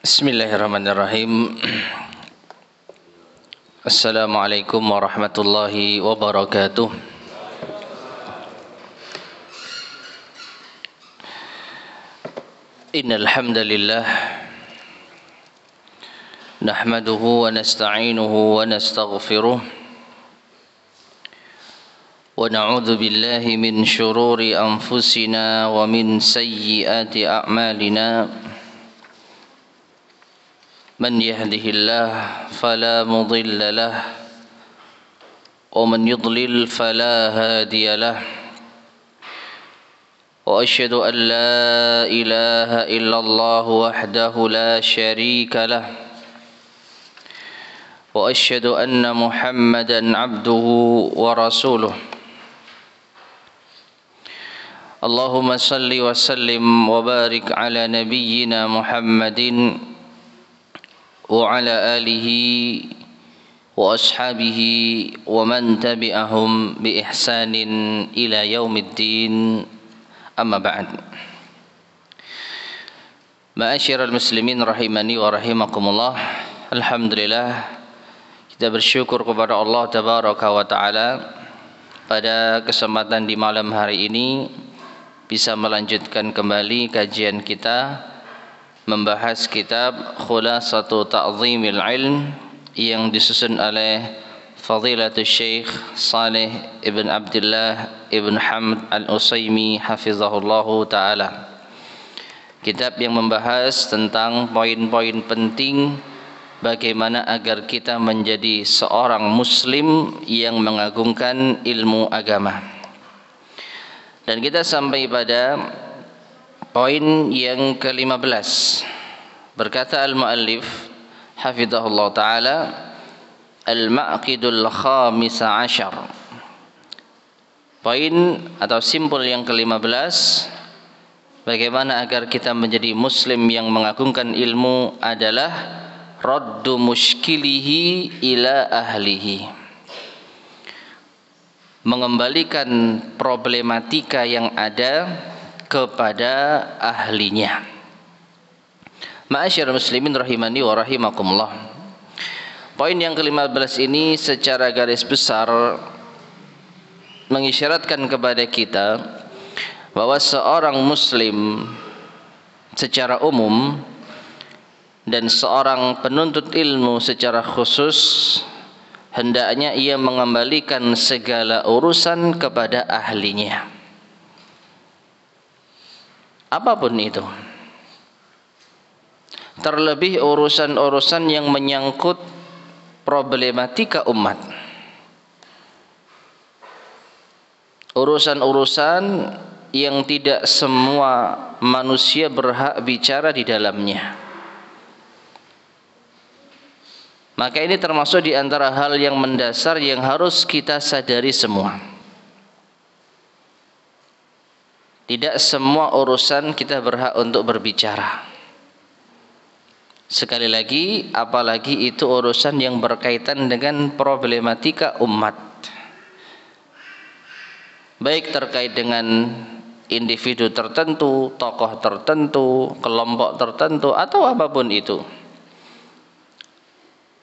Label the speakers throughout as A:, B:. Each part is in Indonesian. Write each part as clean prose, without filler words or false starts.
A: Bismillahirrahmanirrahim. Assalamualaikum warahmatullahi wabarakatuh. Innal hamdalillah nahmaduhu wa nasta'inuhu wa nastaghfiruh wa na'udzu billahi min shururi anfusina wa min sayyiati a'malina. من يهده الله فلا مضل له ومن يضلل فلا هادي له وأشهد أن لا إله إلا الله وحده لا شريك له وأشهد أن محمدا عبده ورسوله اللهم صل وسلم وبارك على نبينا محمد وعلى آله وأصحابه ومن تبعهم بإحسان إلى يوم الدين أما بعد. Ma'asyiral muslimin rahimani wa rahimakumullah. Alhamdulillah, kita bersyukur kepada Allah tabaraka wa taala pada kesempatan di malam hari ini bisa melanjutkan kembali kajian kita membahas kitab Khulasatu Ta'zimil Ilm yang disusun oleh Fadilatul Syekh Saleh Ibn Abdullah Ibn Hamd Al-Utsaimin hafizahullahu ta'ala. Kitab yang membahas tentang poin-poin penting bagaimana agar kita menjadi seorang muslim yang mengagungkan ilmu agama. Dan kita sampai pada poin yang ke-15. Berkata al-muallif hafizahullah ta'ala, al-ma'qidul khamisa asyar. Poin atau simpul yang ke-15, bagaimana agar kita menjadi muslim yang mengagungkan ilmu adalah raddu muskilihi ila ahlihi. Mengembalikan problematika yang ada kepada ahlinya. Ma'asyiral muslimin rahimani wa rahimakumullah. Poin yang ke-15 ini secara garis besar mengisyaratkan kepada kita bahwa seorang muslim secara umum dan seorang penuntut ilmu secara khusus hendaknya ia mengembalikan segala urusan kepada ahlinya. Apapun itu, terlebih urusan-urusan yang menyangkut problematika umat, urusan-urusan yang tidak semua manusia berhak bicara di dalamnya. Maka ini termasuk di antara hal yang mendasar yang harus kita sadari semua. Tidak semua urusan kita berhak untuk berbicara. Sekali lagi, apalagi itu urusan yang berkaitan dengan problematika umat. Baik terkait dengan individu tertentu, tokoh tertentu, kelompok tertentu, atau apapun itu.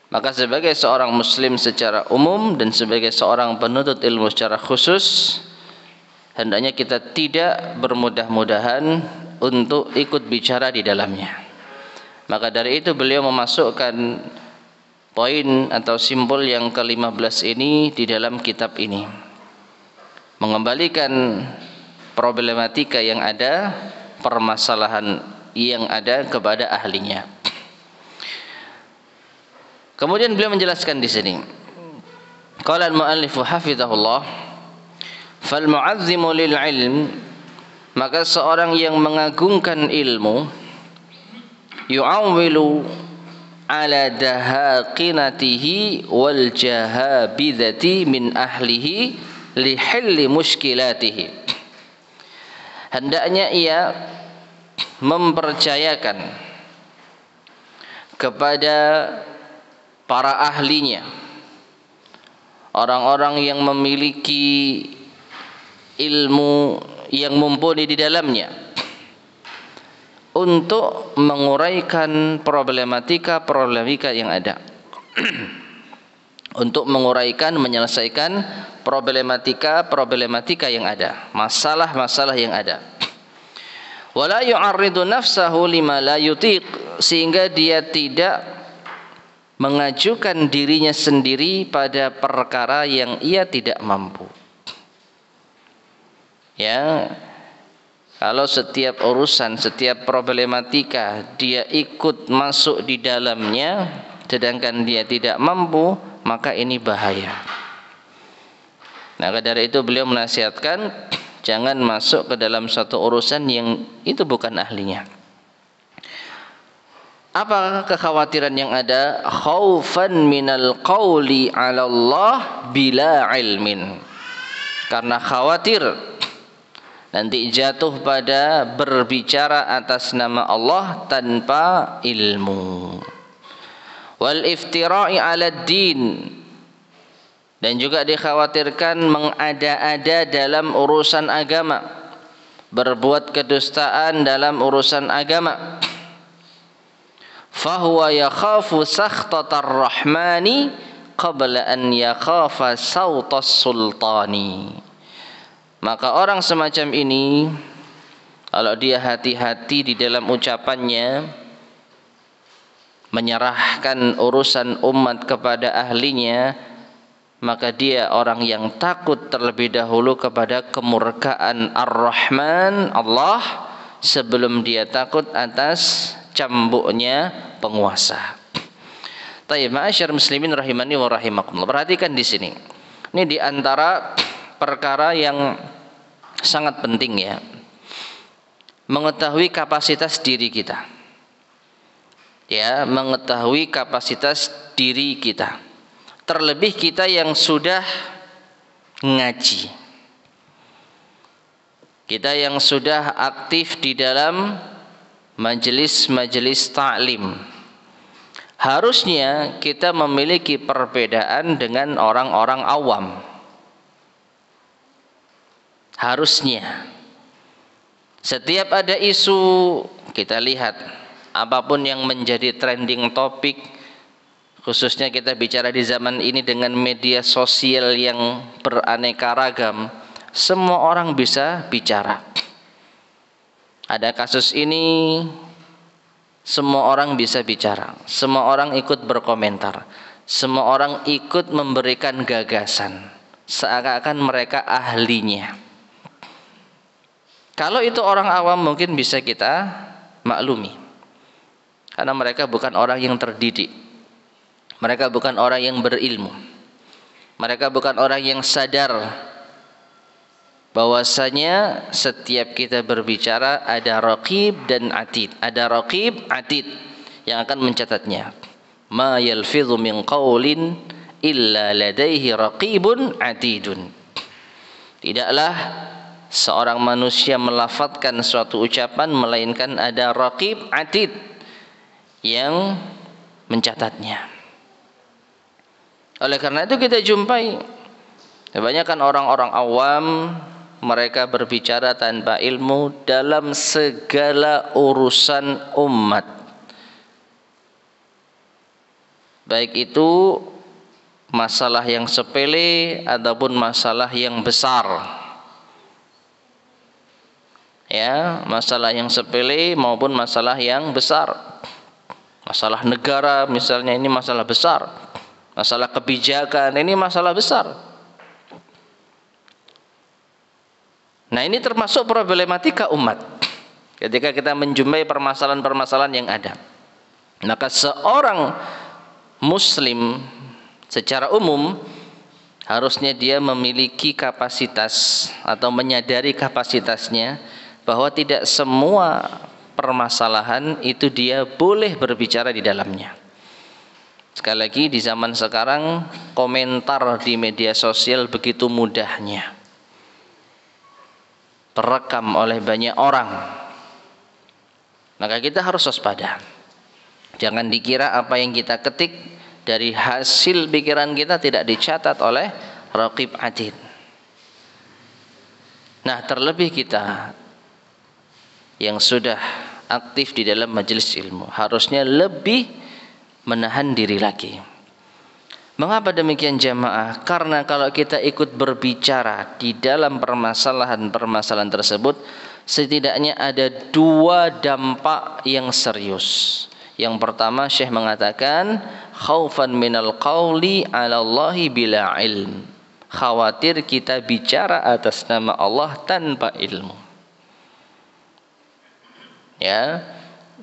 A: Maka sebagai seorang muslim secara umum dan sebagai seorang penuntut ilmu secara khusus, hendaknya kita tidak bermudah-mudahan untuk ikut bicara di dalamnya. Maka dari itu beliau memasukkan poin atau simpul yang ke-15 ini di dalam kitab ini. Mengembalikan problematika yang ada, permasalahan yang ada kepada ahlinya. Kemudian beliau menjelaskan di sini. Qala al-mu'allif hafizahullah, fal mu'azzimu lil ilm, maka seorang yang mengagungkan ilmu, yu'awwilu ala dahaqinatihi wal jahabidati min ahlihi li hilli muskilatihi. Hendaknya ia mempercayakan kepada para ahlinya, orang-orang yang memiliki ilmu yang mumpuni di dalamnya, untuk menguraikan problematika yang ada. Untuk menguraikan, menyelesaikan problematika yang ada, masalah-masalah yang ada. Wala yu'arridu nafsahu lima la yutiq, sehingga dia tidak mengajukan dirinya sendiri pada perkara yang ia tidak mampu. Ya, kalau setiap urusan, setiap problematika dia ikut masuk di dalamnya sedangkan dia tidak mampu, maka ini bahaya. Nah, dari itu beliau menasihatkan jangan masuk ke dalam satu urusan yang itu bukan ahlinya. Apa kekhawatiran yang ada? Khaufan minal qawli 'ala Allah bila ilmin. Karena khawatir nanti jatuh pada berbicara atas nama Allah tanpa ilmu. Wal iftira'i 'ala din, dan juga dikhawatirkan mengada-ada dalam urusan agama, berbuat kedustaan dalam urusan agama. Fahuwa yakhafu sakhtatar rahmani qabla an yakhafa sautas sultani. Maka orang semacam ini, kalau dia hati-hati di dalam ucapannya, menyerahkan urusan umat kepada ahlinya, maka dia orang yang takut terlebih dahulu kepada kemurkaan Ar-Rahman Allah sebelum dia takut atas cambuknya penguasa. Tayyib, ma'asyar muslimin rahimani wa rahimakumullah. Perhatikan di sini. Ini di antara perkara yang sangat penting ya. Mengetahui kapasitas diri kita. Ya, mengetahui kapasitas diri kita. Terlebih kita yang sudah ngaji. Kita yang sudah aktif di dalam majelis-majelis ta'lim. Harusnya kita memiliki perbedaan dengan orang-orang awam. Harusnya. Setiap ada isu, kita lihat apapun yang menjadi trending topik, khususnya kita bicara di zaman ini dengan media sosial yang beraneka ragam, semua orang bisa bicara. Ada kasus ini, semua orang bisa bicara, semua orang ikut berkomentar, semua orang ikut memberikan gagasan, seakan-akan mereka ahlinya. Kalau itu orang awam mungkin bisa kita maklumi, karena mereka bukan orang yang terdidik, mereka bukan orang yang berilmu, mereka bukan orang yang sadar bahwasanya setiap kita berbicara ada raqib dan atid, ada raqib atid yang akan mencatatnya. Ma yalfidhu min qawlin illa ladaihi raqibun atidun. Tidaklah seorang manusia melafadzkan suatu ucapan melainkan ada raqib atid yang mencatatnya. Oleh karena itu kita jumpai kebanyakan orang-orang awam, mereka berbicara tanpa ilmu dalam segala urusan umat, baik itu masalah yang sepele ataupun masalah yang besar. Ya, masalah yang sepele maupun masalah yang besar. Masalah negara misalnya, ini masalah besar. Masalah kebijakan, ini masalah besar. Nah, ini termasuk problematika umat. Ketika kita menjumpai permasalahan-permasalahan yang ada, maka seorang muslim secara umum harusnya dia memiliki kapasitas atau menyadari kapasitasnya, bahwa tidak semua permasalahan itu dia boleh berbicara di dalamnya. Sekali lagi, di zaman sekarang komentar di media sosial begitu mudahnya, terekam oleh banyak orang. Maka kita harus waspada. Jangan dikira apa yang kita ketik dari hasil pikiran kita tidak dicatat oleh raqib atid. Nah, terlebih kita yang sudah aktif di dalam majelis ilmu. Harusnya lebih menahan diri lagi. Mengapa demikian jamaah? Karena kalau kita ikut berbicara di dalam permasalahan-permasalahan tersebut, setidaknya ada dua dampak yang serius. Yang pertama, Syekh mengatakan khaufan minal qauli 'ala Allahi bila ilm. Khawatir kita bicara atas nama Allah tanpa ilmu. Ya,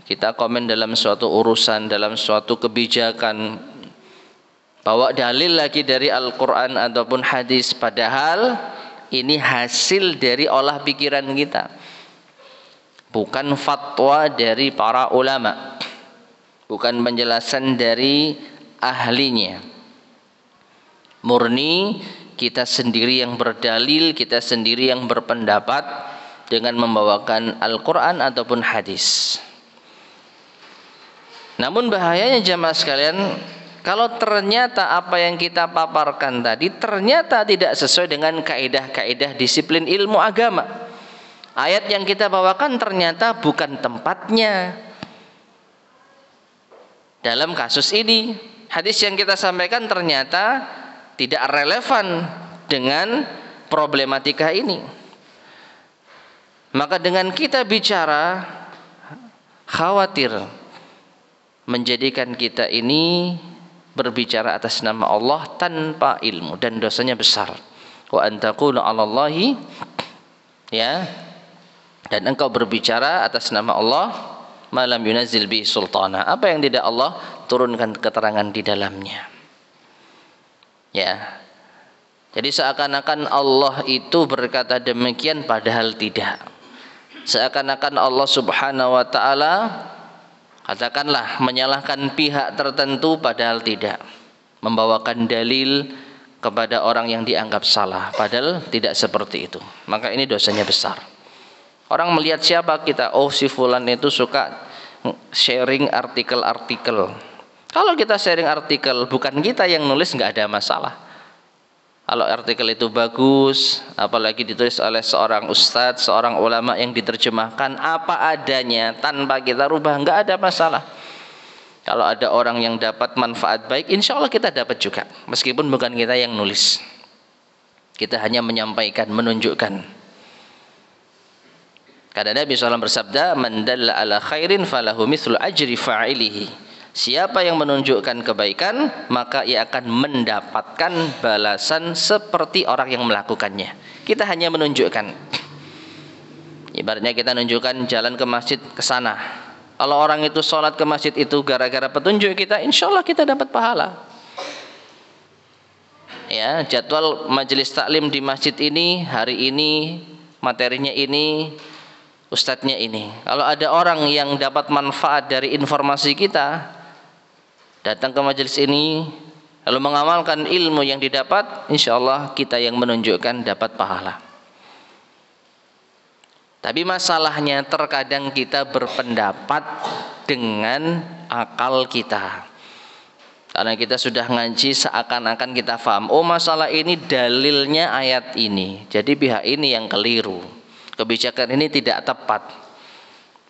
A: kita komen dalam suatu urusan, dalam suatu kebijakan, bawa dalil lagi dari Al-Quran ataupun hadis, padahal ini hasil dari olah pikiran kita, bukan fatwa dari para ulama, bukan penjelasan dari ahlinya. Murni kita sendiri yang berdalil, kita sendiri yang berpendapat dengan membawakan Al-Quran ataupun hadis. Namun bahayanya jamaah sekalian, kalau ternyata apa yang kita paparkan tadi ternyata tidak sesuai dengan kaidah-kaidah disiplin ilmu agama. Ayat yang kita bawakan ternyata bukan tempatnya. Dalam kasus ini, hadis yang kita sampaikan ternyata tidak relevan dengan problematika ini. Maka dengan kita bicara, khawatir menjadikan kita ini berbicara atas nama Allah tanpa ilmu, dan dosanya besar. Wa antaqulu 'alallahi, ya, dan engkau berbicara atas nama Allah ma lam yunazzil bi sultana, apa yang tidak Allah turunkan keterangan di dalamnya. Ya. Jadi seakan-akan Allah itu berkata demikian padahal tidak. Seakan-akan Allah Subhanahu wa taala katakanlah menyalahkan pihak tertentu padahal tidak. Membawakan dalil kepada orang yang dianggap salah padahal tidak seperti itu. Maka ini dosanya besar. Orang melihat siapa kita, oh si fulan itu suka sharing artikel-artikel. Kalau kita sharing artikel, bukan kita yang nulis, nggak ada masalah. Kalau artikel itu bagus, apalagi ditulis oleh seorang ustadz, seorang ulama yang diterjemahkan apa adanya tanpa kita rubah, nggak ada masalah. Kalau ada orang yang dapat manfaat baik, insya Allah kita dapat juga, meskipun bukan kita yang nulis. Kita hanya menyampaikan, menunjukkan. Karena Nabi SAW bersabda, man dalla ala khairin falahu mithlu ajri fa'ilihi. Siapa yang menunjukkan kebaikan, maka ia akan mendapatkan balasan seperti orang yang melakukannya. Kita hanya menunjukkan. Ibaratnya kita menunjukkan jalan ke masjid ke sana. Kalau orang itu sholat ke masjid itu gara-gara petunjuk kita, insya Allah kita dapat pahala. Ya, jadwal majelis taklim di masjid ini, hari ini, materinya ini, ustadznya ini. Kalau ada orang yang dapat manfaat dari informasi kita, datang ke majelis ini lalu mengamalkan ilmu yang didapat, insya Allah kita yang menunjukkan dapat pahala. Tapi masalahnya terkadang kita berpendapat dengan akal kita, karena kita sudah ngaji seakan-akan kita paham, oh masalah ini dalilnya ayat ini, jadi pihak ini yang keliru, kebijakan ini tidak tepat.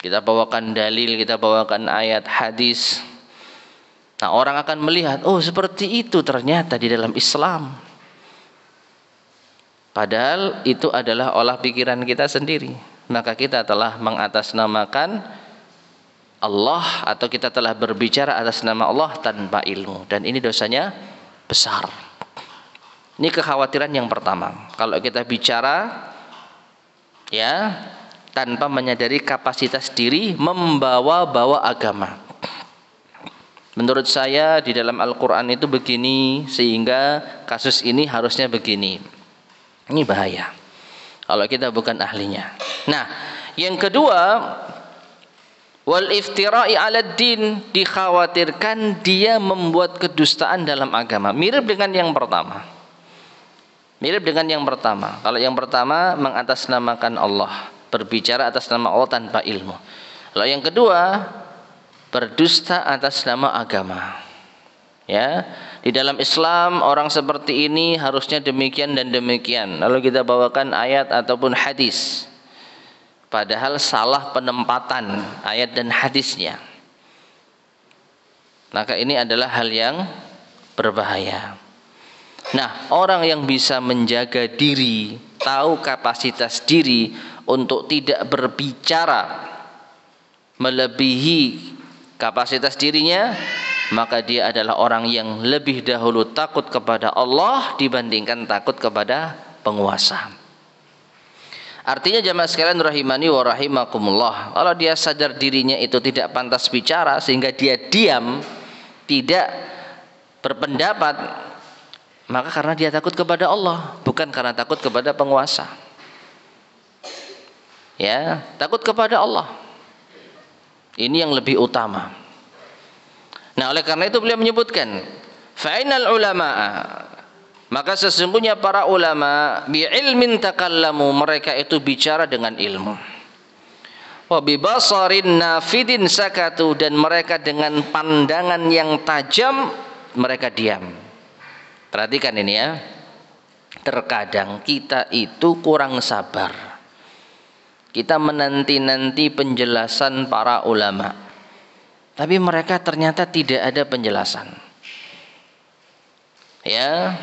A: Kita bawakan dalil, kita bawakan ayat hadis. Nah, orang akan melihat, oh seperti itu ternyata di dalam Islam. Padahal itu adalah olah pikiran kita sendiri. Maka kita telah mengatasnamakan Allah, atau kita telah berbicara atas nama Allah tanpa ilmu. Dan ini dosanya besar. Ini kekhawatiran yang pertama. Kalau kita bicara, ya, tanpa menyadari kapasitas diri membawa-bawa agama. Menurut saya di dalam Al-Quran itu begini, sehingga kasus ini harusnya begini. Ini bahaya kalau kita bukan ahlinya. Nah, yang kedua, wal iftira'i 'alad din, dikhawatirkan dia membuat kedustaan dalam agama. Mirip dengan yang pertama. Kalau yang pertama mengatasnamakan Allah, berbicara atas nama Allah tanpa ilmu. Kalau yang kedua, berdusta atas nama agama. Ya, di dalam Islam orang seperti ini harusnya demikian dan demikian. Lalu kita bawakan ayat ataupun hadis. padahal salah penempatan ayat dan hadisnya. Maka ini adalah hal yang berbahaya. Nah, orang yang bisa menjaga diri, tahu kapasitas diri untuk tidak berbicara melebihi kapasitas dirinya, maka dia adalah orang yang lebih dahulu takut kepada Allah dibandingkan takut kepada penguasa. Artinya jamaah sekalian rahimani wa rahimakumullah, kalau dia sadar dirinya itu tidak pantas bicara sehingga dia diam, tidak berpendapat, maka karena dia takut kepada Allah, bukan karena takut kepada penguasa. Ya, takut kepada Allah. Ini yang lebih utama. Nah, oleh karena itu beliau menyebutkan, fa'inal ulama'a, maka sesungguhnya para ulama bi'ilmin takallamu, mereka itu bicara dengan ilmu. Wa bibasarin nafidin sakatu, dan mereka dengan pandangan yang tajam mereka diam. Perhatikan ini ya. Terkadang kita itu kurang sabar. Kita menanti-nanti penjelasan para ulama, tapi mereka ternyata tidak ada penjelasan. Ya,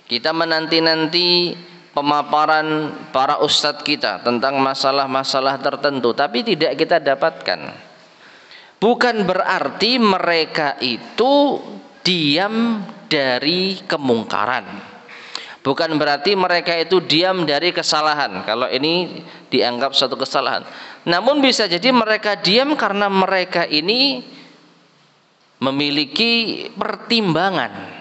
A: kita menanti-nanti pemaparan para ustadz kita tentang masalah-masalah tertentu, tapi tidak kita dapatkan. Bukan berarti mereka itu diam dari kemungkaran, bukan berarti mereka itu diam dari kesalahan, kalau ini dianggap suatu kesalahan. Namun bisa jadi mereka diam karena mereka ini memiliki pertimbangan,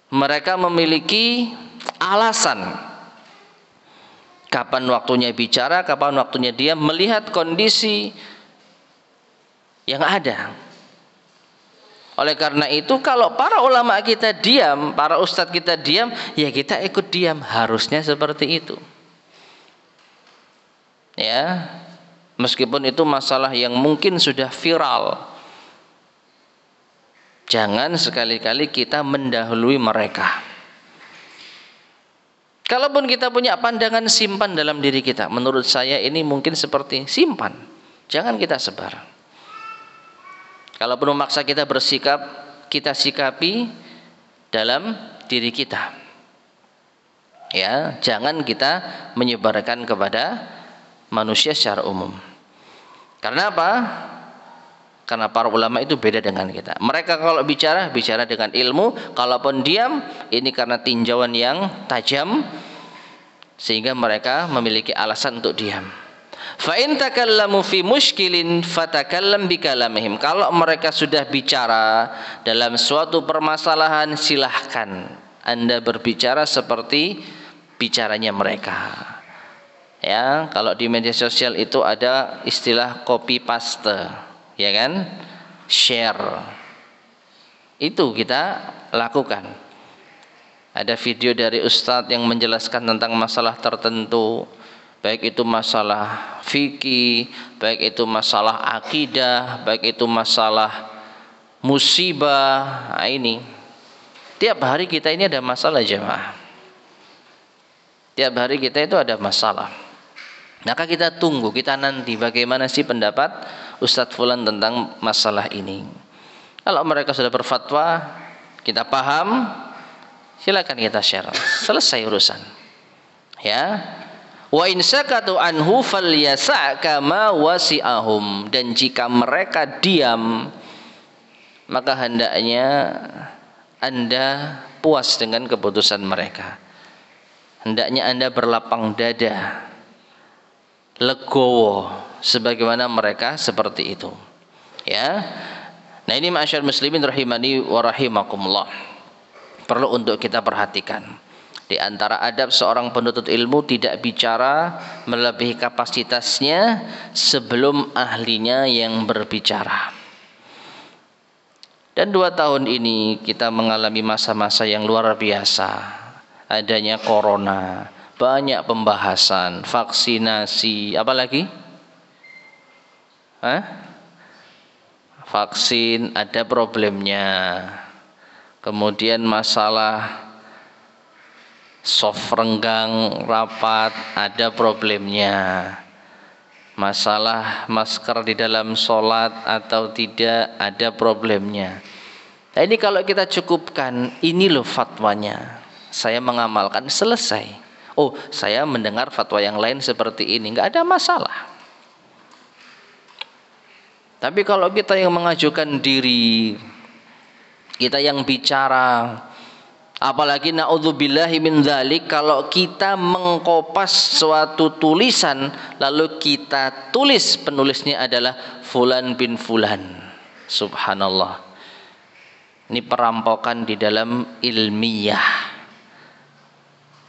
A: mereka memiliki alasan kapan waktunya bicara, kapan waktunya diam, melihat kondisi yang ada. Oleh karena itu kalau para ulama kita diam, para ustadz kita diam, ya kita ikut diam, harusnya seperti itu. Ya, meskipun itu masalah yang mungkin sudah viral, jangan sekali-kali kita mendahului mereka. Kalaupun kita punya pandangan, simpan dalam diri kita. Menurut saya ini mungkin seperti, simpan, jangan kita sebar. Kalaupun memaksa kita bersikap, kita sikapi dalam diri kita. Ya, jangan kita menyebarkan kepada manusia secara umum. Karena apa? Karena para ulama itu beda dengan kita. Mereka kalau bicara, bicara dengan ilmu. Kalaupun diam, ini karena tinjauan yang tajam, sehingga mereka memiliki alasan untuk diam. Fa in takallamu fi mushkilin fatakallam bikalamihim. Kalau mereka sudah bicara dalam suatu permasalahan, silahkan Anda berbicara seperti bicaranya mereka. Ya, kalau di media sosial itu ada istilah copy paste, ya kan? Share. Itu kita lakukan. Ada video dari ustadz yang menjelaskan tentang masalah tertentu, baik itu masalah fikih, baik itu masalah akidah, baik itu masalah musibah. Nah, ini tiap hari kita ini ada masalah jemaah. Tiap hari kita itu ada masalah. Maka kita tunggu, kita nanti bagaimana sih pendapat Ustadz Fulan tentang masalah ini. Kalau mereka sudah berfatwa, kita paham, silakan kita share. Selesai urusan. Ya. Wa in sakatu anhu falyasa' kama wasi'ahum. Dan jika mereka diam, maka hendaknya Anda puas dengan keputusan mereka. Hendaknya Anda berlapang dada, legowo, sebagaimana mereka seperti itu. Ya. Nah, ini ma'asyar muslimin rahimani wa rahimakumullah, perlu untuk kita perhatikan. Di antara adab seorang penuntut ilmu, tidak bicara melebihi kapasitasnya sebelum ahlinya yang berbicara. Dan 2 tahun ini kita mengalami masa-masa yang luar biasa. Adanya corona, banyak pembahasan, vaksinasi, apa lagi? Vaksin ada problemnya. Kemudian masalah soft renggang, rapat, ada problemnya. Masalah masker di dalam sholat atau tidak, ada problemnya. Nah ini kalau kita cukupkan, ini loh fatwanya, saya mengamalkan, selesai. Oh, saya mendengar fatwa yang lain seperti ini, nggak ada masalah. Tapi kalau kita yang mengajukan diri, kita yang bicara, apalagi naudzubillahi min dzalik, kalau kita mengkopas suatu tulisan lalu kita tulis penulisnya adalah fulan bin fulan, subhanallah, ini perampokan di dalam ilmiah,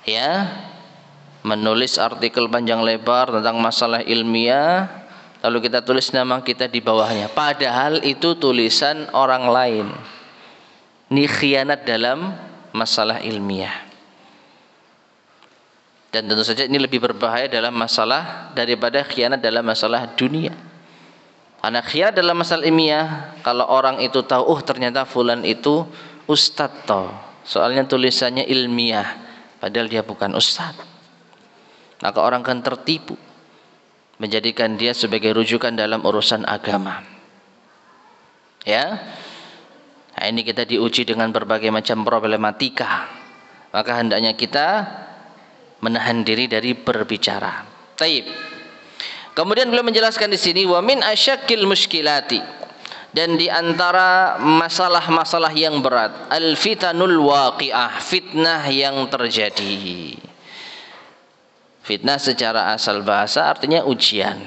A: ya, menulis artikel panjang lebar tentang masalah ilmiah lalu kita tulis nama kita di bawahnya, padahal itu tulisan orang lain. Ini khianat dalam masalah ilmiah. Dan tentu saja ini lebih berbahaya dalam masalah daripada khianat dalam masalah dunia. Karena khianat dalam masalah ilmiah, kalau orang itu tahu, oh ternyata fulan itu ustadz toh, soalnya tulisannya ilmiah, padahal dia bukan ustadz, maka orang akan tertipu, menjadikan dia sebagai rujukan dalam urusan agama. Ya. Nah, ini kita diuji dengan berbagai macam problematika, maka hendaknya kita menahan diri dari berbicara. Taib. Kemudian beliau menjelaskan di sini, wa min asyakkil muskilati, dan di antara masalah-masalah yang berat, al fitanul waqi'ah, fitnah yang terjadi. Fitnah secara asal bahasa artinya ujian.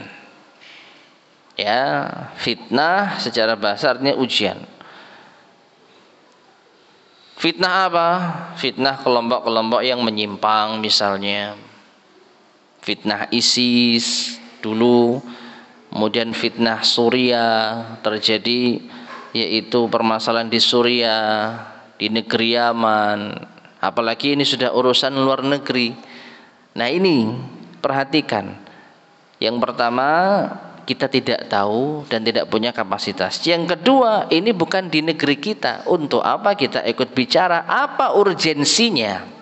A: Ya, fitnah secara bahasa artinya ujian. Fitnah apa? Fitnah kelompok-kelompok yang menyimpang misalnya. Fitnah ISIS dulu, kemudian fitnah Suriah terjadi, yaitu permasalahan di Suriah, di negeri Yaman. Apalagi ini sudah urusan luar negeri. Nah ini perhatikan. Yang pertama, kita tidak tahu dan tidak punya kapasitas. Yang kedua, ini bukan di negeri kita. Untuk apa kita ikut bicara? Apa urgensinya?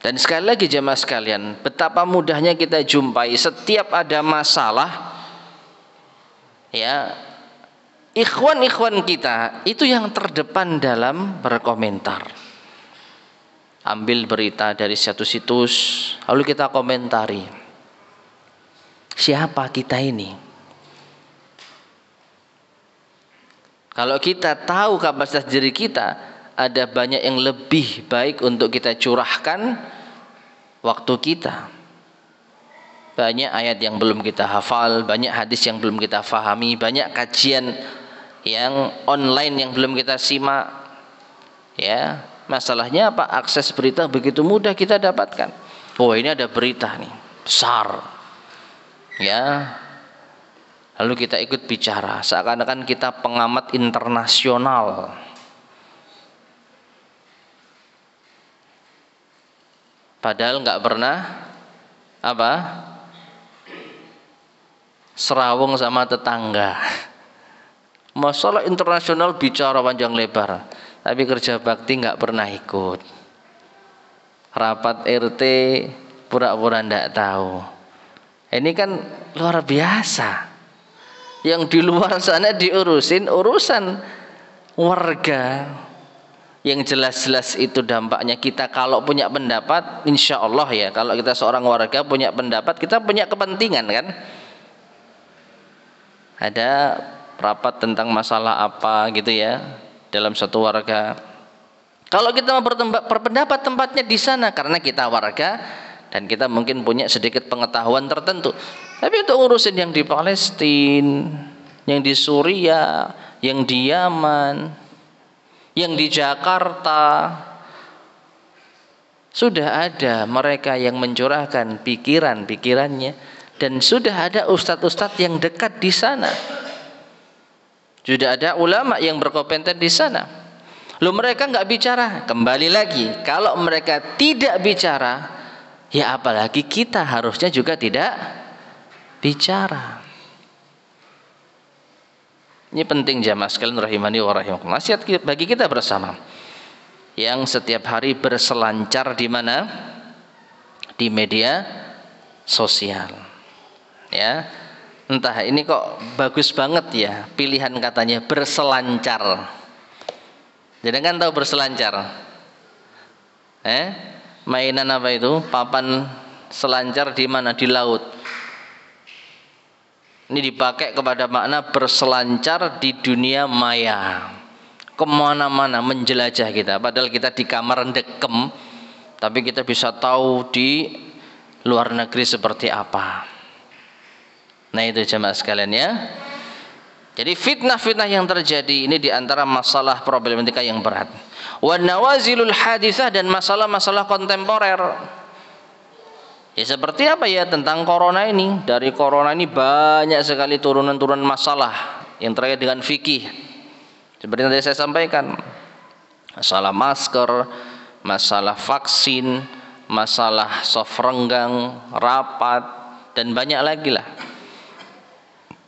A: Dan sekali lagi jemaah sekalian, betapa mudahnya kita jumpai setiap ada masalah, ya, ikhwan-ikhwan kita itu yang terdepan dalam berkomentar. Ambil berita dari satu situs, lalu kita komentari. Siapa kita ini? Kalau kita tahu kapasitas diri kita, ada banyak yang lebih baik untuk kita curahkan waktu kita. Banyak ayat yang belum kita hafal, banyak hadis yang belum kita fahami, banyak kajian yang online yang belum kita simak. Ya, masalahnya apa? Akses berita begitu mudah kita dapatkan. Oh, ini ada berita nih, besar. Ya, lalu kita ikut bicara seakan-akan kita pengamat internasional. Padahal nggak pernah apa? Serawung sama tetangga. Masalah internasional bicara panjang lebar, tapi kerja bakti nggak pernah ikut. Rapat RT pura-pura nggak tahu. Ini kan luar biasa. Yang di luar sana diurusin urusan warga. Yang jelas-jelas itu dampaknya kita kalau punya pendapat, insya Allah ya, kalau kita seorang warga punya pendapat, kita punya kepentingan kan. Ada rapat tentang masalah apa gitu ya dalam satu warga. Kalau kita mau berpendapat, tempatnya di sana karena kita warga dan kita mungkin punya sedikit pengetahuan tertentu. Tapi untuk urusin yang di Palestina, yang di Suriah, yang di Yaman, yang di Jakarta, sudah ada mereka yang mencurahkan pikiran-pikirannya, dan sudah ada ustadz-ustadz yang dekat di sana. Sudah ada ulama yang berkompeten di sana. Loh, mereka nggak bicara. Kembali lagi, kalau mereka tidak bicara, ya apalagi kita harusnya juga tidak bicara. Ini penting jamaah sekalian rahimani wa rahimakumullah. Nasihat bagi kita bersama. yang setiap hari berselancar di mana? Di media sosial. Ya. Entah ini kok bagus banget ya pilihan katanya, berselancar. Jadi kan tahu berselancar? Mainan apa itu? Papan selancar di mana? Di laut. Ini dipakai kepada makna berselancar di dunia maya. Kemana-mana menjelajah kita. Padahal kita di kamar ndekem, tapi kita bisa tahu di luar negeri seperti apa. Nah itu jemaah sekalian ya. Jadi fitnah-fitnah yang terjadi ini diantara masalah problematika yang berat. Wa nawazilul hadithah, dan masalah-masalah kontemporer. Ya seperti apa ya tentang corona ini. Dari corona ini banyak sekali turunan-turunan masalah yang terkait dengan fikih. Seperti yang tadi saya sampaikan. Masalah masker, masalah vaksin, masalah soft renggang, rapat, dan banyak lagi lah.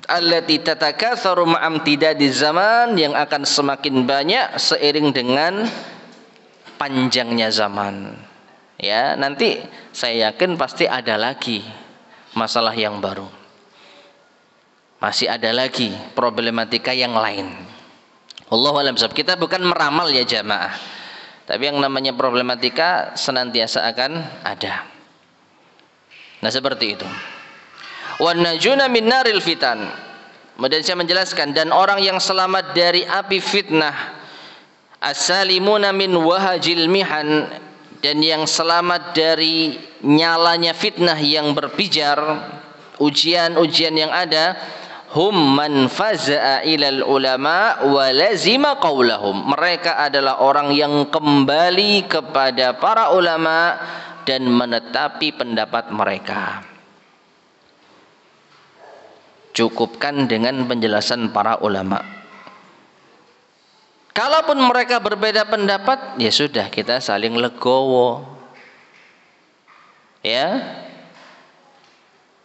A: Allati tatakatsaru ma'amtidadi zaman, yang akan semakin banyak seiring dengan panjangnya zaman. Ya, nanti saya yakin pasti ada lagi masalah yang baru. Masih ada lagi problematika yang lain. Wallahu a'lam bishawab. Kita bukan meramal ya jamaah. Tapi yang namanya problematika senantiasa akan ada. Nah, seperti itu. Wan najuna min naril fitan. Kemudian saya menjelaskan, dan orang yang selamat dari api fitnah, as-salimuna min wahajil mihan, dan yang selamat dari nyalanya fitnah yang berpijar, ujian-ujian yang ada, hum man faza'a ilal ulama wa lazima qaulahum. Mereka adalah orang yang kembali kepada para ulama dan menetapi pendapat mereka. Cukupkan dengan penjelasan para ulama. Kalaupun mereka berbeda pendapat, ya sudah, kita saling legowo. Ya.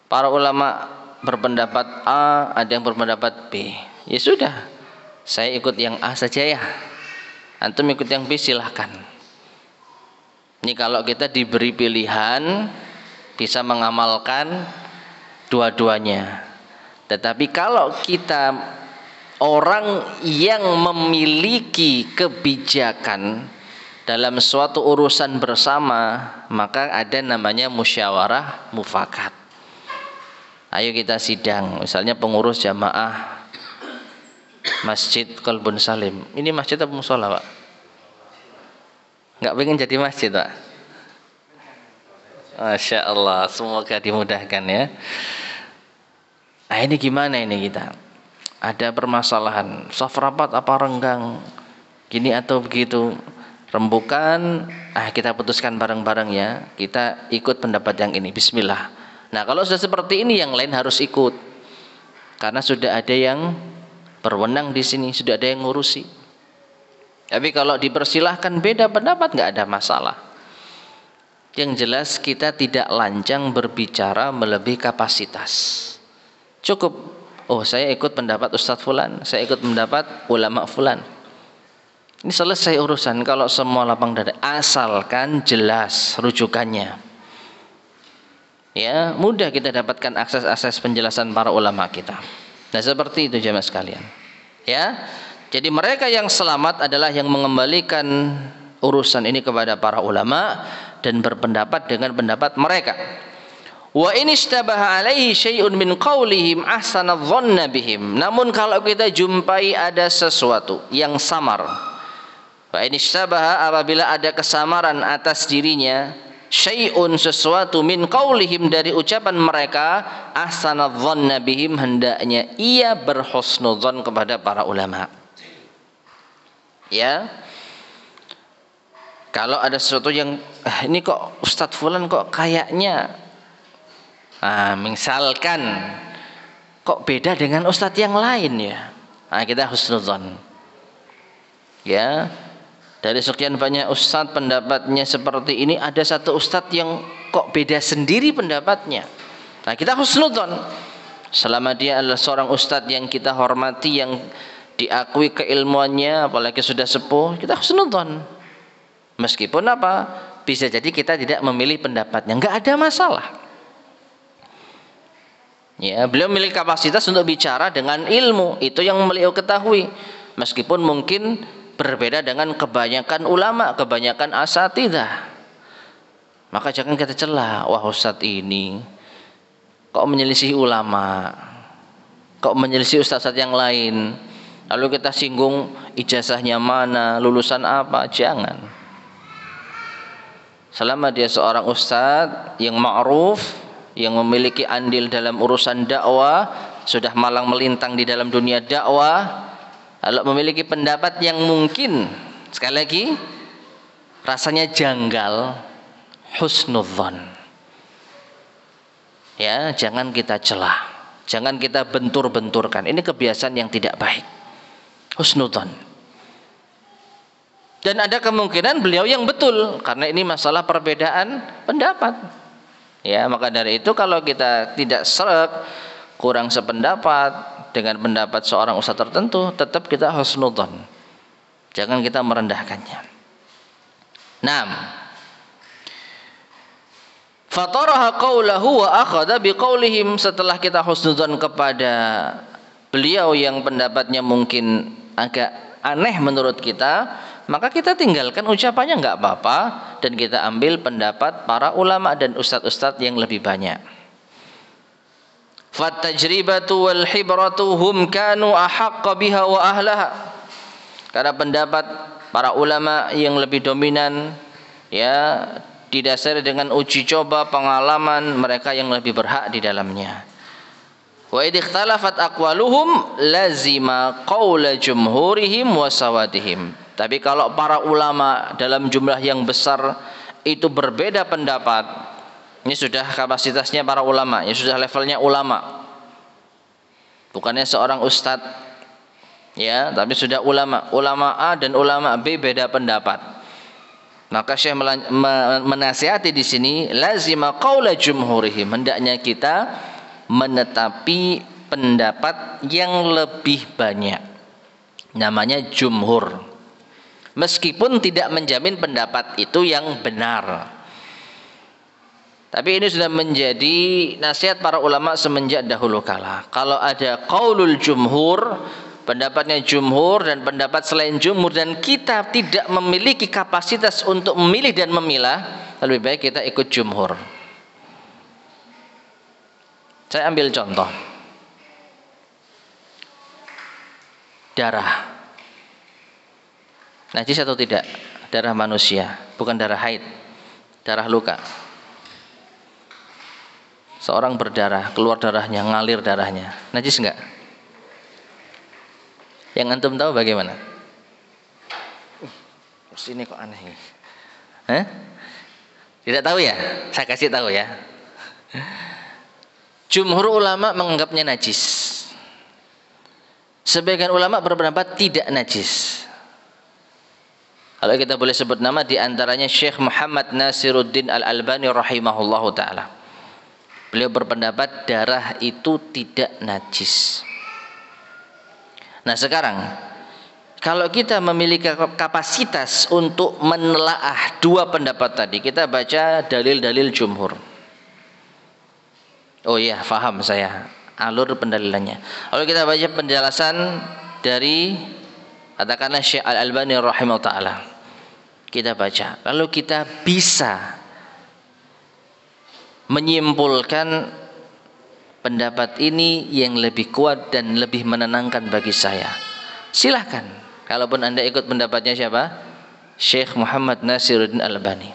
A: Para ulama berpendapat A, ada yang berpendapat B. Ya sudah, saya ikut yang A saja ya. Antum ikut yang B silahkan. Ini kalau kita diberi pilihan, bisa mengamalkan dua-duanya. Tetapi kalau kita orang yang memiliki kebijakan dalam suatu urusan bersama, maka ada namanya musyawarah mufakat. Ayo kita sidang, misalnya pengurus jamaah Masjid Qalbun Salim. Ini masjid apa musola, Pak? Nggak pengen jadi masjid, Pak? Masya Allah, semoga dimudahkan ya. Nah ini gimana ini kita? Ada permasalahan, soft rapat apa renggang, gini atau begitu, rembukan, kita putuskan bareng-bareng ya, kita ikut pendapat yang ini, bismillah. Nah kalau sudah seperti ini, yang lain harus ikut, karena sudah ada yang berwenang di sini, sudah ada yang ngurusi. Tapi kalau dipersilahkan beda pendapat, nggak ada masalah. Yang jelas kita tidak lancang berbicara melebihi kapasitas. Cukup, oh saya ikut pendapat Ustadz Fulan, saya ikut pendapat ulama Fulan. Ini selesai urusan kalau semua lapang dada, asalkan jelas rujukannya. Ya, mudah kita dapatkan akses penjelasan para ulama kita. Nah, seperti itu jemaah sekalian. Ya. Jadi mereka yang selamat adalah yang mengembalikan urusan ini kepada para ulama dan berpendapat dengan pendapat mereka. Wa in ishtabaha alaihi syai'un min qaulihim ahsana dhanna bihim. Namun kalau kita jumpai ada sesuatu yang samar, wa in ishtabaha, apabila ada kesamaran atas dirinya, syai'un, sesuatu, min qaulihim, dari ucapan mereka, ahsana dhanna bihim, hendaknya ia berhusnudzon kepada para ulama. Ya. Kalau ada sesuatu yang ini kok Ustadz Fulan kok kayaknya misalkan kok beda dengan ustadz yang lain ya, kita husnudzon. Ya, dari sekian banyak ustadz pendapatnya seperti ini, ada satu ustadz yang kok beda sendiri pendapatnya. Nah, kita husnudzon. Selama dia adalah seorang ustadz yang kita hormati, yang diakui keilmuannya, apalagi sudah sepuh, kita husnudzon. Meskipun apa? Bisa jadi kita tidak memilih pendapatnya, nggak ada masalah. Ya, beliau memiliki kapasitas untuk bicara dengan ilmu, itu yang beliau ketahui. Meskipun mungkin berbeda dengan kebanyakan ulama, kebanyakan asatidzah. Maka jangan kita celah, wah ustadz ini kok menyelisih ulama, kok menyelisih ustadz yang lain. Lalu kita singgung ijazahnya mana, lulusan apa, jangan. Selama dia seorang ustadz yang ma'ruf, yang memiliki andil dalam urusan dakwah, sudah malang melintang di dalam dunia dakwah, lalu memiliki pendapat yang mungkin sekali lagi rasanya janggal, husnudzon. Ya, jangan kita celah, jangan kita bentur-benturkan. Ini kebiasaan yang tidak baik. Husnudzon. Dan ada kemungkinan beliau yang betul, karena ini masalah perbedaan pendapat. Ya, maka dari itu kalau kita tidak sreg, kurang sependapat dengan pendapat seorang ustaz tertentu, tetap kita husnudzon. Jangan kita merendahkannya. 6. Fataraha qawlahu wa akhadha biqaulihim. Setelah kita husnudzon kepada beliau yang pendapatnya mungkin agak aneh menurut kita, maka kita tinggalkan ucapannya, nggak apa-apa, dan kita ambil pendapat para ulama dan ustadz-ustadz yang lebih banyak. Fattajribatu wal hibratu hum kanu ahaqqa biha wa ahlaha. Karena pendapat para ulama yang lebih dominan, ya, didasari dengan uji coba pengalaman mereka yang lebih berhak di dalamnya. Wa idh ikhtalafat aqwaluhum lazima qaula jumhurihim wa sawadihim. Tapi kalau para ulama dalam jumlah yang besar itu berbeda pendapat, ini sudah kapasitasnya para ulama, ini sudah levelnya ulama. Bukannya seorang ustadz, ya, tapi sudah ulama. Ulama A dan ulama B beda pendapat. Maka Syekh menasihati di sini, lazima qaula jumhurihim, hendaknya kita menetapi pendapat yang lebih banyak. Namanya jumhur. Meskipun tidak menjamin pendapat itu yang benar. Tapi ini sudah menjadi nasihat para ulama semenjak dahulu kala. Kalau ada qaulul jumhur, pendapatnya jumhur dan pendapat selain jumhur, dan kita tidak memiliki kapasitas untuk memilih dan memilah, lebih baik kita ikut jumhur. Saya ambil contoh. Darah. Najis atau tidak? Darah manusia, bukan darah haid. Darah luka. Seorang berdarah, keluar darahnya, ngalir darahnya. Najis enggak? Yang antum tahu bagaimana? Ini kok aneh ini. Tidak tahu ya? Saya kasih tahu ya. Jumhur ulama menganggapnya najis. Sebagian ulama berpendapat tidak najis. Kalau kita boleh sebut nama, di antaranya Syekh Muhammad Nasiruddin Al-Albani rahimahullahu ta'ala. Beliau berpendapat darah itu tidak najis. Nah sekarang, kalau kita memiliki kapasitas untuk menelaah dua pendapat tadi, kita baca dalil-dalil jumhur. Oh iya, faham saya alur pendalilannya. Lalu kita baca penjelasan dari katakanlah Syekh Al-Albani rahimahullah ta'ala. Kita baca, lalu kita bisa menyimpulkan pendapat ini yang lebih kuat dan lebih menenangkan bagi saya. Silahkan, kalaupun Anda ikut pendapatnya siapa? Syekh Muhammad Nasiruddin Al-Albani.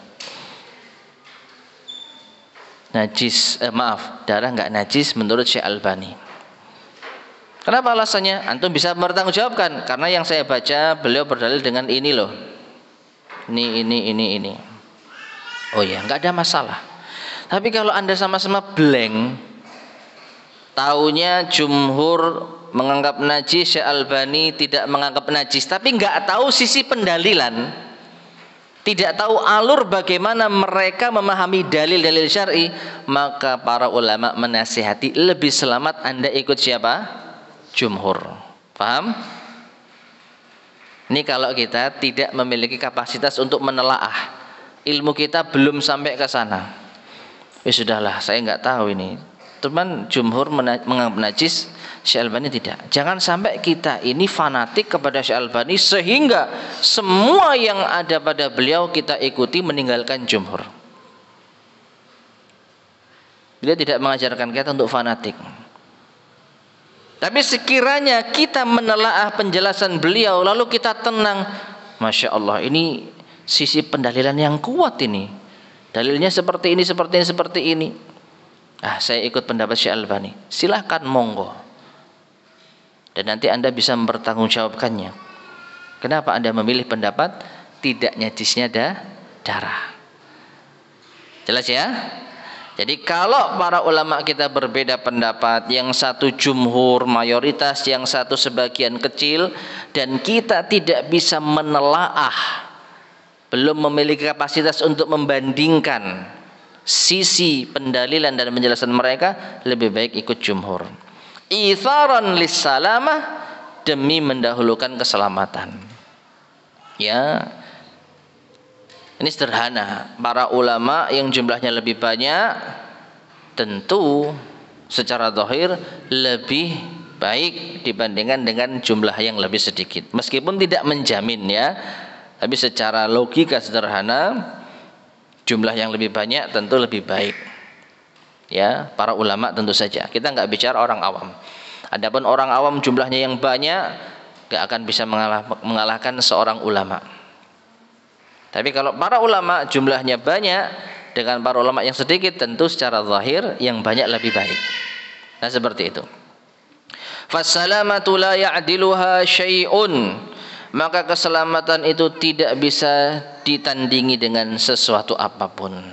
A: Najis, darah enggak najis menurut Syekh Al-Albani. Kenapa alasannya? Antum bisa bertanggungjawabkan, karena yang saya baca beliau berdalil dengan ini loh. Ini. Oh ya, enggak ada masalah. Tapi kalau Anda sama-sama blank, taunya jumhur menganggap najis, Syekh Albani tidak menganggap najis, tapi enggak tahu sisi pendalilan, tidak tahu alur bagaimana mereka memahami dalil-dalil syar'i, maka para ulama menasihati lebih selamat Anda ikut siapa? Jumhur. Paham? Ini kalau kita tidak memiliki kapasitas untuk menelaah, ilmu kita belum sampai ke sana. Ya sudahlah, saya nggak tahu ini. Teman jumhur menganggap najis, Syekh Albani tidak. Jangan sampai kita ini fanatik kepada Syekh Albani sehingga semua yang ada pada beliau kita ikuti, meninggalkan jumhur. Beliau tidak mengajarkan kita untuk fanatik. Tapi sekiranya kita menelaah penjelasan beliau lalu kita tenang, Masya Allah, ini sisi pendalilan yang kuat ini. Dalilnya seperti ini, seperti ini, seperti ini. Saya ikut pendapat Syekh Albani. Silahkan, monggo. Dan nanti Anda bisa mempertanggungjawabkannya. Kenapa Anda memilih pendapat tidak najisnya darah? Jelas ya? Jadi kalau para ulama kita berbeda pendapat, yang satu jumhur mayoritas, yang satu sebagian kecil, dan kita tidak bisa menelaah, belum memiliki kapasitas untuk membandingkan sisi pendalilan dan penjelasan mereka, lebih baik ikut jumhur. Itharan lissalamah, demi mendahulukan keselamatan. Ya. Ini sederhana. Para ulama yang jumlahnya lebih banyak tentu secara zahir lebih baik dibandingkan dengan jumlah yang lebih sedikit. Meskipun tidak menjamin ya, tapi secara logika sederhana jumlah yang lebih banyak tentu lebih baik. Ya, para ulama tentu saja. Kita nggak bicara orang awam. Adapun orang awam jumlahnya yang banyak nggak akan bisa mengalahkan seorang ulama. Tapi kalau para ulama jumlahnya banyak dengan para ulama yang sedikit, tentu secara zahir yang banyak lebih baik. Nah, seperti itu. Fassalamatu la ya'diluha syai'un. Maka keselamatan itu tidak bisa ditandingi dengan sesuatu apapun.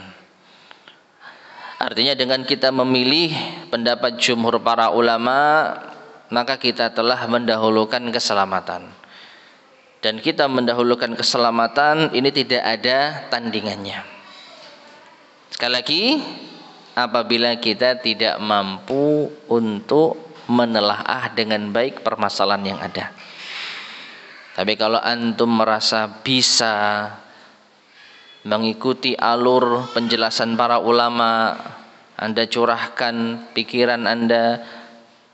A: Artinya dengan kita memilih pendapat jumhur para ulama, maka kita telah mendahulukan keselamatan. Dan kita mendahulukan keselamatan ini tidak ada tandingannya. Sekali lagi, apabila kita tidak mampu untuk menelaah dengan baik permasalahan yang ada. Tapi kalau antum merasa bisa mengikuti alur penjelasan para ulama, Anda curahkan pikiran Anda,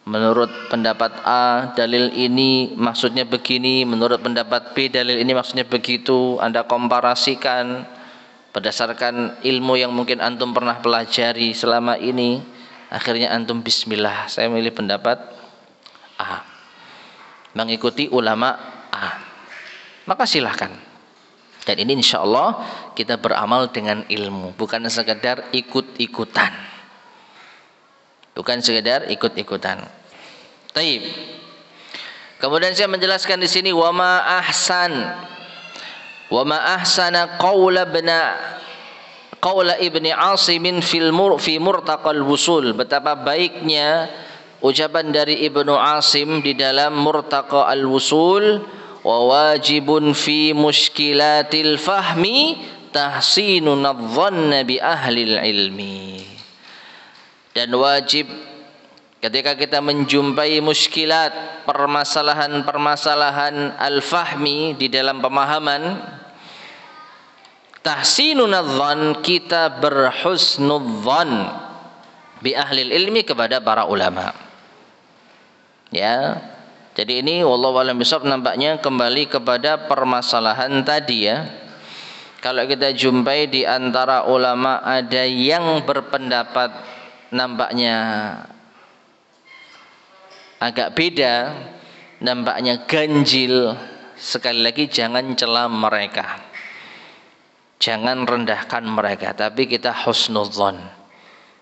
A: menurut pendapat A dalil ini maksudnya begini, menurut pendapat B dalil ini maksudnya begitu, Anda komparasikan berdasarkan ilmu yang mungkin antum pernah pelajari selama ini, akhirnya antum bismillah, saya memilih pendapat A, mengikuti ulama A, maka silahkan. Dan ini insya Allah kita beramal dengan ilmu, bukan sekedar ikut-ikutan. Bukan sekedar ikut-ikutan. Taib. Kemudian saya menjelaskan di sini wa ma ahsana qaula ibni Asim fi murtaqal wusul. Betapa baiknya ucapan dari Ibnu Asim di dalam Murtaqa al-Wusul, wa wajibun fi muskilatil fahmi tahsinun adh-dhanna bi ahlil ilmi. Dan wajib ketika kita menjumpai muskilat, permasalahan-permasalahan al-fahmi di dalam pemahaman, tahsinun adh-dhann, kita berhusnudzan bi ahlil ilmi, kepada para ulama. Ya. Jadi ini wallahu a'lam bishawab, nampaknya kembali kepada permasalahan tadi ya. Kalau kita jumpai di antara ulama ada yang berpendapat nampaknya agak beda, nampaknya ganjil, sekali lagi jangan cela mereka, jangan rendahkan mereka, tapi kita husnudzon.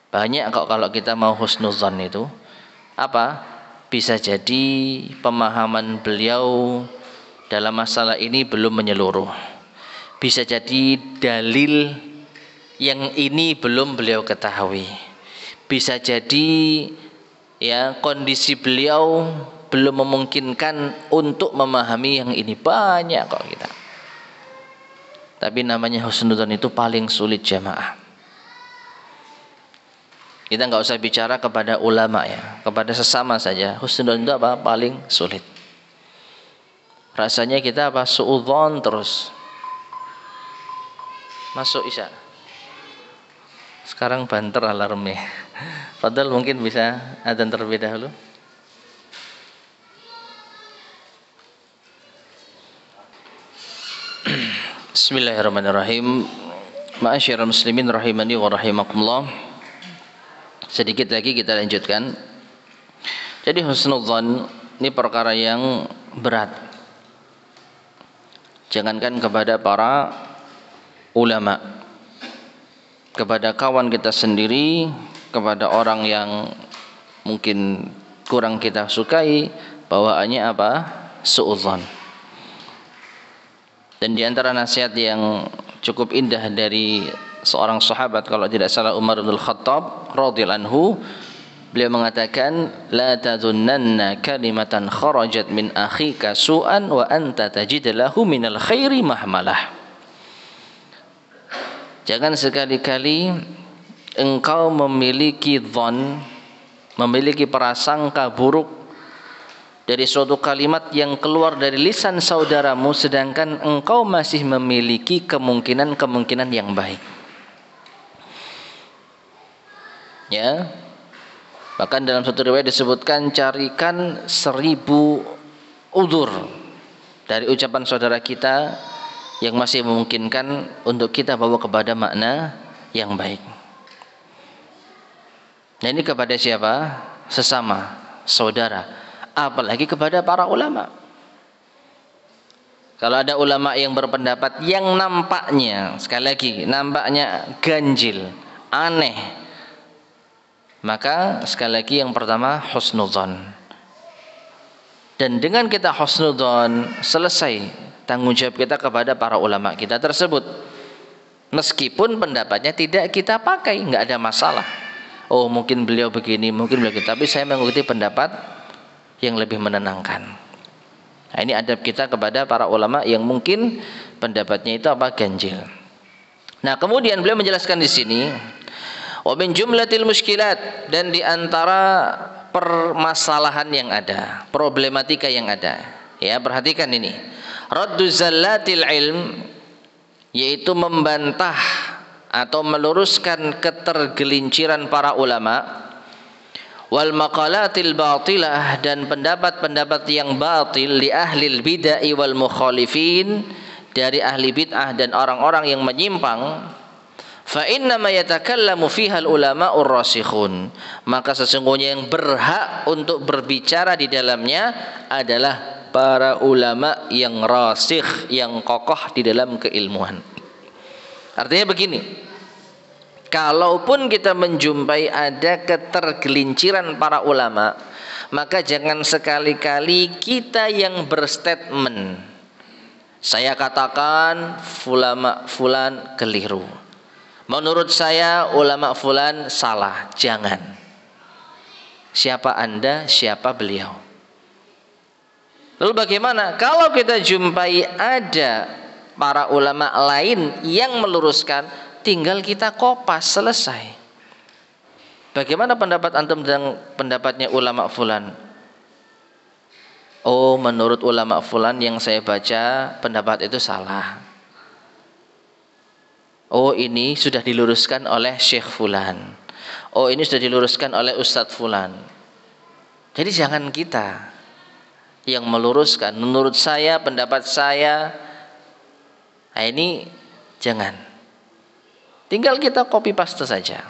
A: Banyak kok kalau kita mau husnudzon itu apa? Bisa jadi pemahaman beliau dalam masalah ini belum menyeluruh. Bisa jadi dalil yang ini belum beliau ketahui. Bisa jadi ya kondisi beliau belum memungkinkan untuk memahami yang ini. Banyak kok kita. Tapi namanya husnudzon itu paling sulit jamaah. Kita nggak usah bicara kepada ulama ya, kepada sesama saja. Husnudzon itu apa? Paling sulit. rasanya kita apa? Suudzon terus. Masuk Isya. Sekarang banter alarmnya. Padahal mungkin bisa adzan terlebih dahulu. Bismillahirrahmanirrahim. Ma'asyiral muslimin rahimani wa rahimakumullah. Sedikit lagi kita lanjutkan. Jadi husnudzon ini perkara yang berat. Jangankan kepada para ulama, kepada kawan kita sendiri, kepada orang yang mungkin kurang kita sukai, bawaannya apa? Suudzon. Dan di antara nasihat yang cukup indah dari seorang sahabat, kalau tidak salah Umar bin Khattab radhiyallahu anhu, beliau mengatakan, la tadhunnanna kalimatan kharajat min akhika su'an wa anta tajid lahu minal khairi mahmalah. Jangan sekali-kali engkau memiliki dhon, memiliki prasangka buruk dari suatu kalimat yang keluar dari lisan saudaramu, sedangkan engkau masih memiliki kemungkinan-kemungkinan yang baik. Ya, bahkan dalam satu riwayat disebutkan, carikan 1000 udzur dari ucapan saudara kita yang masih memungkinkan untuk kita bawa kepada makna yang baik. Nah, ini kepada siapa? Sesama saudara, apalagi kepada para ulama. Kalau ada ulama yang berpendapat yang nampaknya, sekali lagi, nampaknya ganjil, aneh, maka sekali lagi yang pertama husnudzon. Dan dengan kita husnudzon, selesai tanggung jawab kita kepada para ulama kita tersebut. Meskipun pendapatnya tidak kita pakai, nggak ada masalah. Oh, mungkin beliau begini, mungkin beliau gitu, tapi saya mengikuti pendapat yang lebih menenangkan. Nah, ini adab kita kepada para ulama yang mungkin pendapatnya itu apa? Ganjil. Nah, kemudian beliau menjelaskan di sini, wa min jumlatil muskilat, dan di antara permasalahan yang ada, problematika yang ada. Ya, perhatikan ini. Raddu zallatil ilm, yaitu membantah atau meluruskan ketergelinciran para ulama, wal maqalatil batilah, dan pendapat-pendapat yang batil, li ahlil bid'ah wal mukhalifin, dari ahli bid'ah dan orang-orang yang menyimpang. Fa inna ma yatakallamu fiha al ulama'ur rasikhun, maka sesungguhnya yang berhak untuk berbicara di dalamnya adalah para ulama yang rasikh, yang kokoh di dalam keilmuan. Artinya begini, kalaupun kita menjumpai ada ketergelinciran para ulama, maka jangan sekali-kali kita yang berstatement, saya katakan ulama fulan keliru, menurut saya ulama fulan salah. Jangan. Siapa Anda, siapa beliau? Lalu bagaimana kalau kita jumpai ada para ulama lain yang meluruskan, tinggal kita kopas, selesai. Bagaimana pendapat antum dan pendapatnya ulama fulan? Oh, menurut ulama fulan yang saya baca, pendapat itu salah. Oh, ini sudah diluruskan oleh Syekh fulan. Oh, ini sudah diluruskan oleh Ustadz fulan. Jadi jangan kita yang meluruskan, menurut saya, pendapat saya. Nah, ini jangan. Tinggal kita copy paste saja.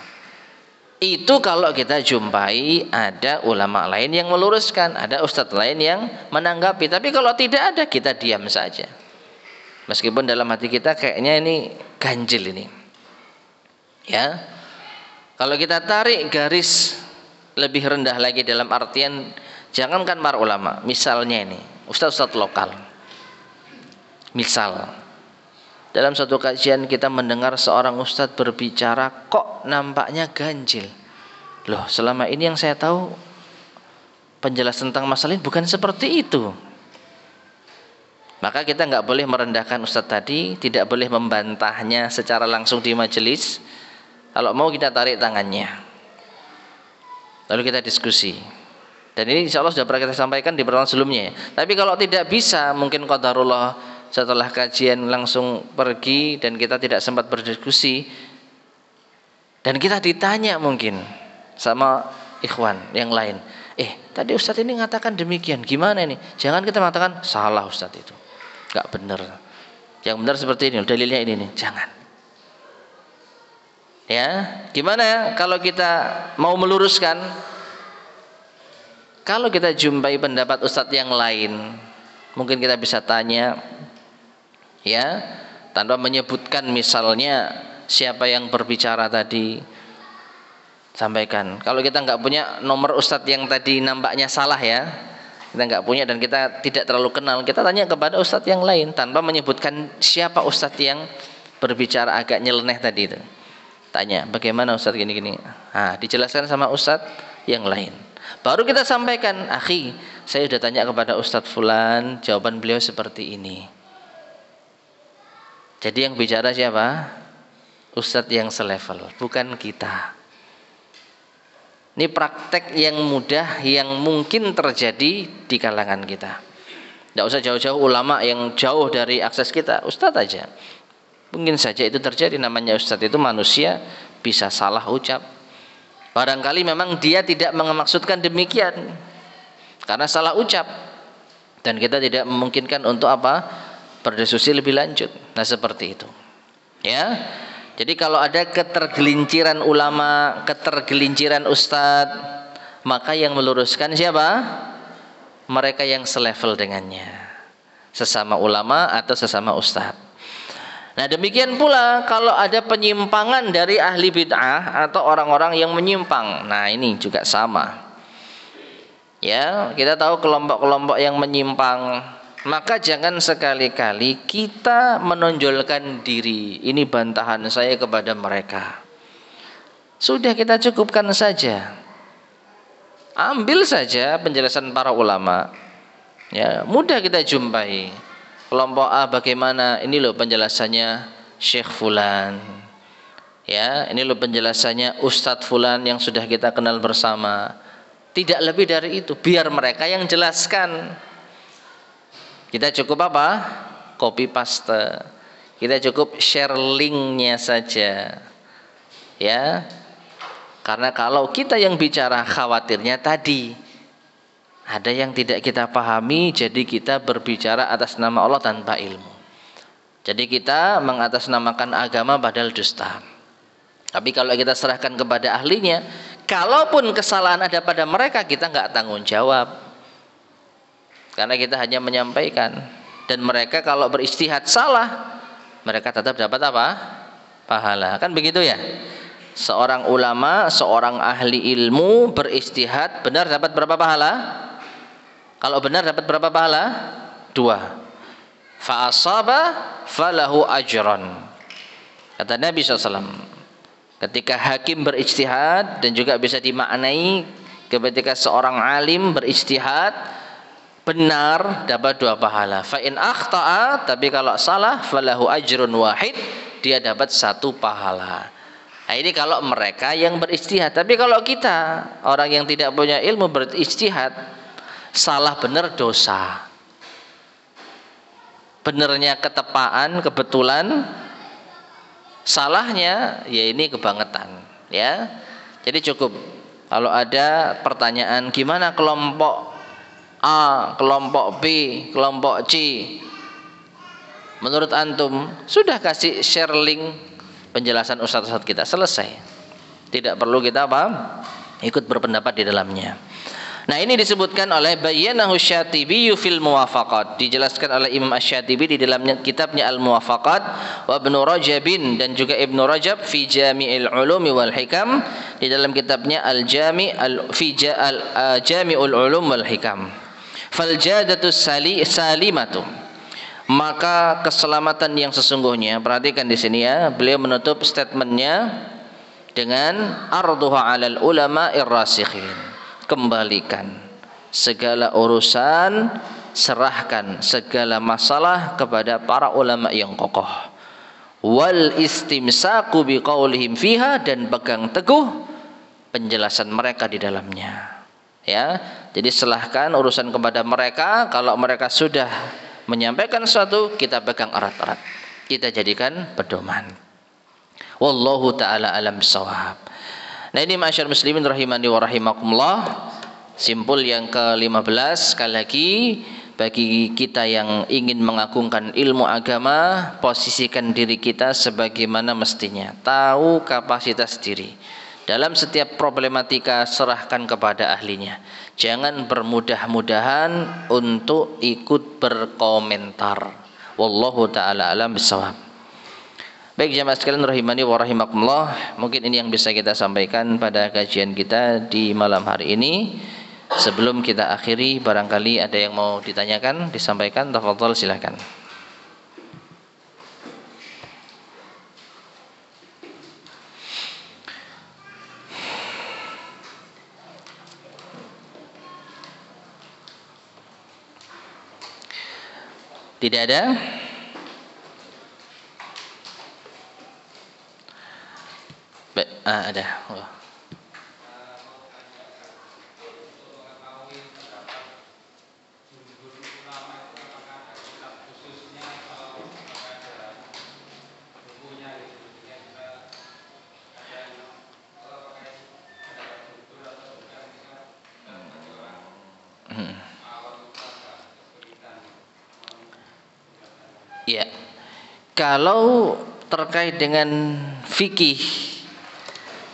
A: Itu kalau kita jumpai ada ulama lain yang meluruskan, ada ustadz lain yang menanggapi. Tapi kalau tidak ada, kita diam saja. Meskipun dalam hati kita kayaknya ini ganjil ini. Ya. Kalau kita tarik garis lebih rendah lagi dalam artian, jangankan para ulama, misalnya ini ustadz-ustadz lokal. Misal dalam satu kajian kita mendengar seorang ustadz berbicara, kok nampaknya ganjil. Loh, selama ini yang saya tahu penjelasan tentang masalah ini bukan seperti itu. Maka kita nggak boleh merendahkan ustadz tadi, tidak boleh membantahnya secara langsung di majelis. Kalau mau kita tarik tangannya, lalu kita diskusi Dan ini insya Allah sudah pernah kita sampaikan di pertemuan sebelumnya ya. Tapi kalau tidak bisa, mungkin qadarullah setelah kajian langsung pergi dan kita tidak sempat berdiskusi, dan kita ditanya mungkin sama ikhwan yang lain, tadi Ustadz ini mengatakan demikian, gimana ini? Jangan kita mengatakan salah Ustadz itu, nggak benar. Yang benar seperti ini, dalilnya ini nih. Jangan. Ya, gimana kalau kita mau meluruskan? Kalau kita jumpai pendapat ustadz yang lain, mungkin kita bisa tanya, ya, tanpa menyebutkan misalnya siapa yang berbicara tadi, sampaikan. Kalau kita nggak punya nomor ustadz yang tadi nampaknya salah ya, kita nggak punya dan kita tidak terlalu kenal, kita tanya kepada ustadz yang lain tanpa menyebutkan siapa ustadz yang berbicara agak nyeleneh tadi itu. Tanya, bagaimana ustadz gini-gini? Dijelaskan sama ustadz yang lain. Baru kita sampaikan, akhi, saya sudah tanya kepada Ustadz Fulan, jawaban beliau seperti ini. Jadi yang bicara siapa? Ustadz yang selevel, bukan kita. Ini praktek yang mudah yang mungkin terjadi di kalangan kita. Tidak usah jauh-jauh ulama yang jauh dari akses kita, Ustadz aja. Mungkin saja itu terjadi, namanya Ustadz itu manusia, bisa salah ucap. Barangkali memang dia tidak memaksudkan demikian karena salah ucap, dan kita tidak memungkinkan untuk apa? Berdiskusi lebih lanjut. Nah seperti itu ya. Jadi kalau ada ketergelinciran ulama, ketergelinciran ustadz, maka yang meluruskan siapa? Mereka yang selevel dengannya, sesama ulama atau sesama ustadz. Nah demikian pula kalau ada penyimpangan dari ahli bid'ah atau orang-orang yang menyimpang. Nah ini juga sama. Ya, kita tahu kelompok-kelompok yang menyimpang, maka jangan sekali-kali kita menonjolkan diri. Ini bantahan saya kepada mereka. Sudah kita cukupkan saja. Ambil saja penjelasan para ulama. Ya, mudah kita jumpai. Kelompok A bagaimana? Ini loh penjelasannya Syekh Fulan. Ya, ini loh penjelasannya Ustadz Fulan yang sudah kita kenal bersama. Tidak lebih dari itu, biar mereka yang jelaskan. Kita cukup apa? Copy paste. Kita cukup share linknya saja. Ya. Karena kalau kita yang bicara, khawatirnya tadi ada yang tidak kita pahami, jadi kita berbicara atas nama Allah tanpa ilmu. Jadi kita mengatasnamakan agama padahal dusta. Tapi kalau kita serahkan kepada ahlinya, kalaupun kesalahan ada pada mereka, kita nggak tanggung jawab. Karena kita hanya menyampaikan. Dan mereka kalau beristihad salah, mereka tetap dapat apa? Pahala. Kan begitu ya? Seorang ulama, seorang ahli ilmu beristihad, benar dapat berapa pahala? Kalau benar dapat berapa pahala? 2. Fa asaba falahu ajran. Kata Nabi SAW, ketika hakim berijtihad, dan juga bisa dimaknai ketika seorang alim berijtihad benar, dapat 2 pahala. Fa in akhta'a, tapi kalau salah, falahu ajrun wahid, dia dapat 1 pahala. Nah ini kalau mereka yang berijtihad. Tapi kalau kita, orang yang tidak punya ilmu berijtihad, salah benar dosa, benernya ketepaan, kebetulan, salahnya ya ini kebangetan ya. Jadi cukup kalau ada pertanyaan gimana kelompok A, kelompok B, kelompok C, menurut antum, sudah kasih share link penjelasan ustaz-ustaz kita, selesai. Tidak perlu kita apa? Ikut berpendapat di dalamnya. Nah ini disebutkan oleh Bayyanahu Syatibi fil Muwafaqat, dijelaskan oleh Imam Asy-Syatibi di dalam kitabnya Al-Muwafaqat, wa Ibnu Rajabin, dan juga Ibnu Rajab fi Jami'il Ulumi wal Hikam, di dalam kitabnya Al-Jami' fi Jami'ul Ulum wal Hikam. Fal jadatu salimatu, maka keselamatan yang sesungguhnya. Perhatikan di sini ya, beliau menutup statementnya dengan arduha 'alal ulama'ir rasikhin. Kembalikan segala urusan, serahkan segala masalah kepada para ulama yang kokoh. Wal istimsaku biqaulihim fiha, dan pegang teguh penjelasan mereka di dalamnya. Ya, jadi silahkan urusan kepada mereka. Kalau mereka sudah menyampaikan sesuatu, kita pegang erat-erat, kita jadikan pedoman. Wallahu taala alam bisawab. Nah, ini masyarakat muslimin rahimani wa rahimakumullah, simpul yang ke-15. Sekali lagi, bagi kita yang ingin mengagungkan ilmu agama, posisikan diri kita sebagaimana mestinya, tahu kapasitas diri. Dalam setiap problematika, serahkan kepada ahlinya. Jangan bermudah-mudahan untuk ikut berkomentar. Wallahu ta'ala alam bisawab. Baik jemaah sekalian rahimani wa rahimakumullah, mungkin ini yang bisa kita sampaikan pada kajian kita di malam hari ini. Sebelum kita akhiri, barangkali ada yang mau ditanyakan, disampaikan, tafadhol silakan. Tidak ada? Ada. Oh. Ya, kalau terkait dengan fikih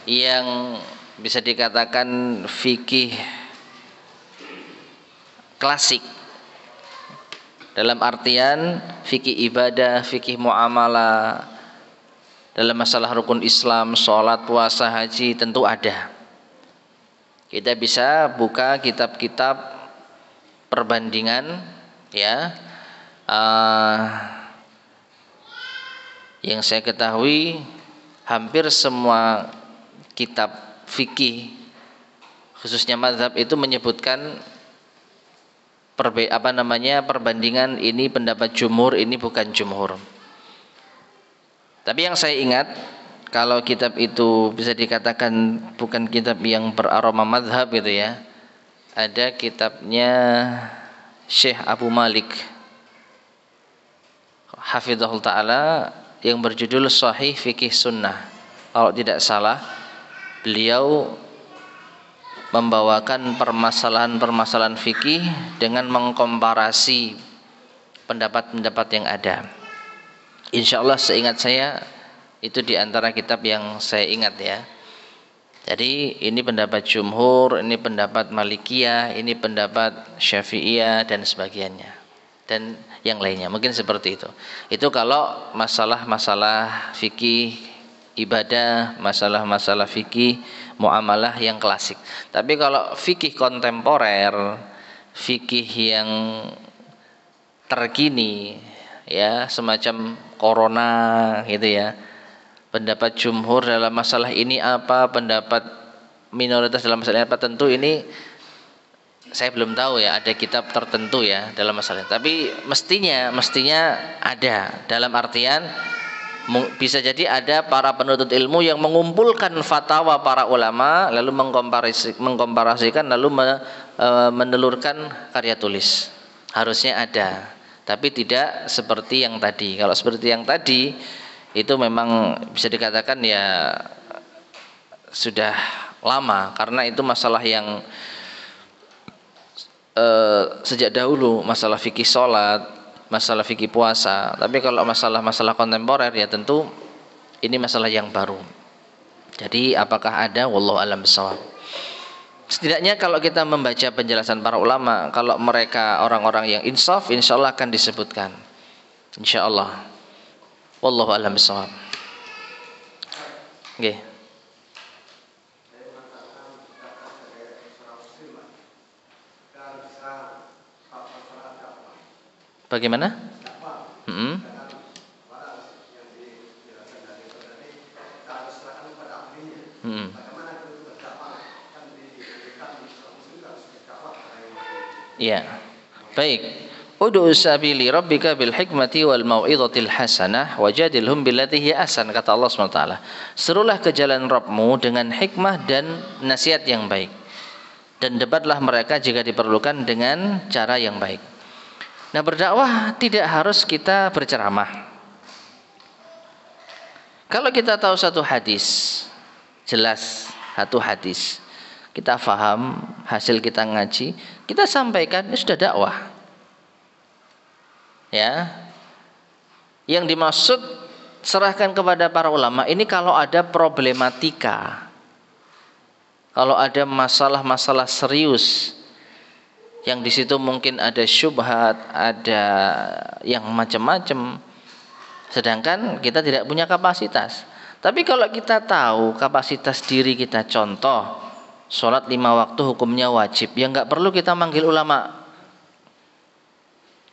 A: yang bisa dikatakan fikih klasik, dalam artian fikih ibadah, fikih muamalah, dalam masalah rukun Islam, sholat, puasa, haji, tentu ada. Kita bisa buka kitab-kitab perbandingan, ya. Yang saya ketahui hampir semua kitab fikih khususnya mazhab itu menyebutkan perbandingan ini pendapat jumhur, ini bukan jumhur. Tapi yang saya ingat, kalau kitab itu bisa dikatakan bukan kitab yang beraroma mazhab gitu ya, ada kitabnya Syekh Abu Malik hafizahul ta'ala yang berjudul Sahih Fikih Sunnah. Kalau tidak salah, beliau membawakan permasalahan-permasalahan fikih dengan mengkomparasi pendapat-pendapat yang ada. Insya Allah seingat saya itu di antara kitab yang saya ingat ya. Jadi ini pendapat jumhur, ini pendapat Malikiyah, ini pendapat Syafi'iyah dan sebagainya, dan yang lainnya, mungkin seperti itu. Itu kalau masalah-masalah fikih ibadah, masalah-masalah fikih muamalah yang klasik. Tapi kalau fikih kontemporer, fikih yang terkini, ya semacam corona gitu ya, pendapat jumhur dalam masalah ini apa, pendapat minoritas dalam masalah ini apa, tentu ini saya belum tahu ya, ada kitab tertentu ya dalam masalah. Tapi mestinya ada, dalam artian bisa jadi ada para penuntut ilmu yang mengumpulkan fatwa para ulama lalu mengkomparasikan lalu menelurkan karya tulis. Harusnya ada, tapi tidak seperti yang tadi. Kalau seperti yang tadi itu memang bisa dikatakan ya sudah lama, karena itu masalah yang sejak dahulu, masalah fikih sholat, masalah fikih puasa. Tapi kalau masalah-masalah kontemporer ya tentu ini masalah yang baru. Jadi apakah ada? Wallahu a'lam bishawab. Setidaknya kalau kita membaca penjelasan para ulama, kalau mereka orang-orang yang insaf, insya Allah akan disebutkan, insya Allah. Wallahu a'lam bishawab. Okay. Bagaimana? Ya, baik. Ud'u sabili rabbika bil hikmati wal mau'izatil hasanah wajadilhum billati hiya ahsan, kata Allah SWT. Serulah ke jalan Rabbmu dengan hikmah dan nasihat yang baik. dan debatlah mereka jika diperlukan dengan cara yang baik. Nah, berdakwah tidak harus kita berceramah. Kalau kita tahu satu hadis, jelas satu hadis, kita faham, hasil kita ngaji, kita sampaikan, ini sudah dakwah. Ya. Yang dimaksud serahkan kepada para ulama ini kalau ada problematika, kalau ada masalah-masalah serius yang di situ mungkin ada syubhat, ada yang macam-macam, sedangkan kita tidak punya kapasitas. Tapi kalau kita tahu kapasitas diri kita, contoh sholat 5 waktu hukumnya wajib, ya nggak perlu kita manggil ulama.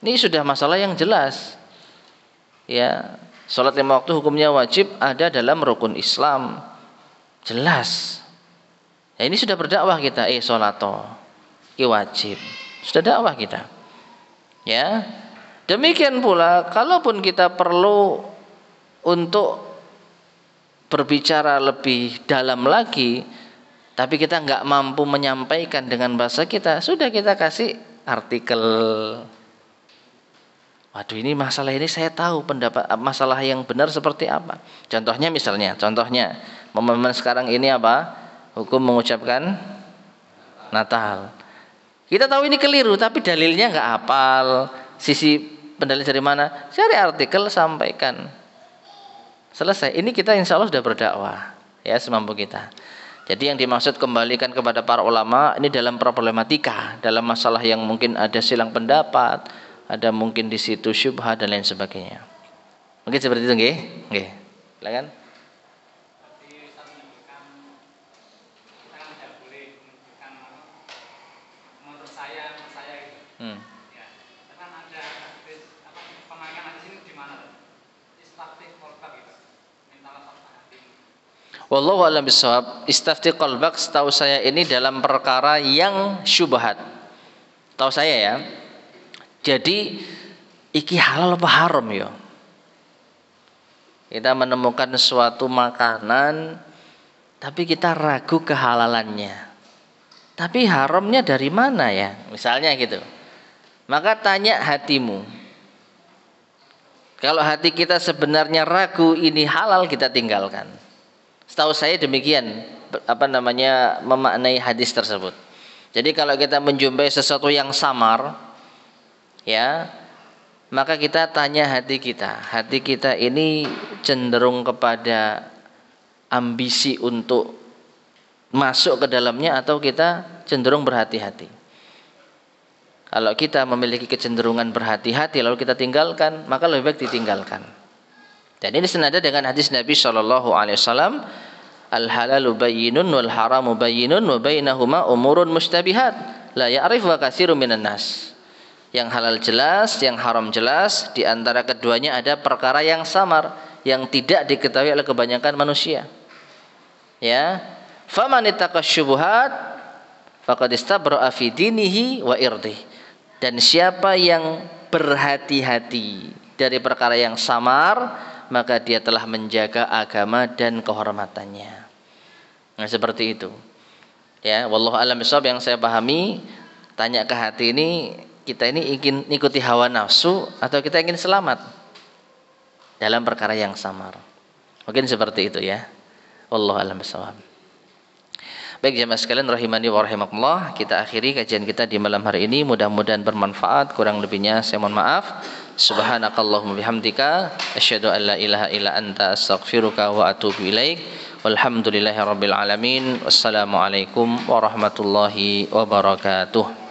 A: Ini sudah masalah yang jelas. Ya, sholat 5 waktu hukumnya wajib ada dalam rukun Islam, jelas. Ya, ini sudah berdakwah kita, sholat ini wajib, sudah dakwah kita. Ya, demikian pula, kalaupun kita perlu untuk berbicara lebih dalam lagi, tapi kita nggak mampu menyampaikan dengan bahasa kita, sudah kita kasih artikel. Waduh, ini masalah ini saya tahu pendapat masalah yang benar seperti apa. Contohnya momen sekarang ini apa? Hukum mengucapkan Natal. Kita tahu ini keliru, tapi dalilnya nggak hafal. Sisi pendalil dari mana? Cari artikel, sampaikan. Selesai. Ini kita insya Allah sudah berdakwah, ya semampu kita. Jadi yang dimaksud kembalikan kepada para ulama ini dalam problematika, dalam masalah yang mungkin ada silang pendapat, ada mungkin di situ syubhat dan lain sebagainya. Mungkin seperti itu, nggih? Nggih. Silakan. Wallahu a'lam bishawab. Istafti qalbak, setahu saya ini dalam perkara yang syubhat. Tahu saya ya. Jadi iki halal apa haram ya? Kita menemukan suatu makanan tapi kita ragu kehalalannya. Tapi haramnya dari mana ya? Misalnya gitu. Maka tanya hatimu. Kalau hati kita sebenarnya ragu ini halal, kita tinggalkan. Setahu saya demikian memaknai hadis tersebut. Jadi kalau kita menjumpai sesuatu yang samar, ya, maka kita tanya hati kita. Hati kita ini cenderung kepada ambisi untuk masuk ke dalamnya atau kita cenderung berhati-hati. Kalau kita memiliki kecenderungan berhati-hati lalu kita tinggalkan, maka lebih baik ditinggalkan. Dan ini senada dengan hadis Nabi SAW, al-halalu bayyinun wal haramu bayyinun wa bainahuma umurun mustabihat la ya'rif wa katsirun minan nas. Yang halal jelas, yang haram jelas, di antara keduanya ada perkara yang samar yang tidak diketahui oleh kebanyakan manusia. Ya, faman ittaqash syubuhat faqad istabra'a fi dinihi wa irdihi. Dan siapa yang berhati-hati dari perkara yang samar, maka dia telah menjaga agama dan kehormatannya. Nah, seperti itu. Ya, wallahu a'lam bishawab. Yang saya pahami, tanya ke hati ini, kita ini ingin ikuti hawa nafsu atau kita ingin selamat dalam perkara yang samar. Mungkin seperti itu ya. Wallahu a'lam bishawab. Baik jemaah sekalian rahimani wa rahimakumullah, kita akhiri kajian kita di malam hari ini. Mudah-mudahan bermanfaat. Kurang lebihnya saya mohon maaf. Subhanakallahumma bihamdika asyhadu an la ilaha illa anta astaghfiruka wa atubu ilaik. Walhamdulillahirabbil alamin. Wassalamualaikum warahmatullahi wabarakatuh.